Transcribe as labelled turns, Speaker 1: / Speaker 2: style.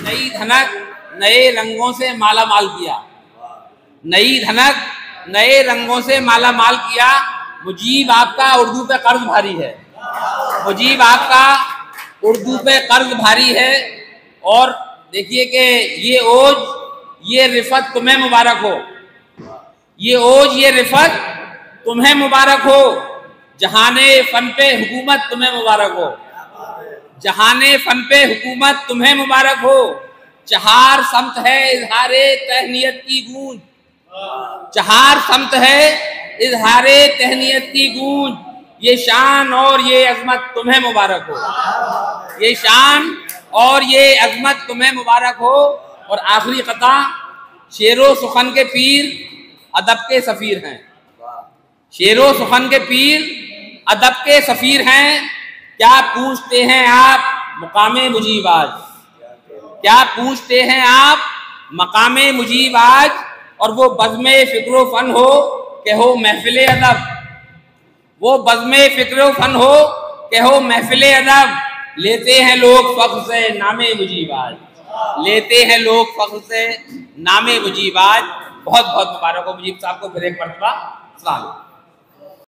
Speaker 1: नई धनक नए रंगों से माला माल किया, नई धनक नए रंगों से माला माल किया। मुजीब आपका उर्दू पे कर्ज भारी है, मुजीब आपका उर्दू पे कर्ज भारी है। और देखिए कि ये ओज ये रिफत तुम्हें मुबारक हो, ये ओज ये रिफत तुम्हें मुबारक हो। जहाने फन पे हुकूमत तुम्हें मुबारक हो, जहाने फन पे हुकूमत तुम्हें मुबारक हो। चहार समत है इजहारे तहनीयत की गूंज, चहार समत है इजहारे तहनीयत की गूंज। ये शान और ये अजमत तुम्हें मुबारक हो, ये शान और ये अजमत तुम्हें मुबारक हो। और आखिरी कता, शेरो सुखन के पीर अदब के सफ़ीर हैं, शेरो सुखन के पीर अदब के सफ़ीर हैं। क्या पूछते हैं आप मकामे मुजीब आज, क्या पूछते हैं आप मकामे मुजीब आज। और वो बज़्मे फ़िक्र फ़न हो कि हो महफ़िल अदब, वो बज़्मे फ़िक्र फ़न हो कि हो महफ़िल अदब। लेते हैं लोग फ़ख्र से नामे मुजीब आज, लेते हैं लोग फ़ख्र से नामे मुजीब आज। बहुत बहुत मुबारक हो मुजीब साहब को फिर एक मरतबा। सलाम।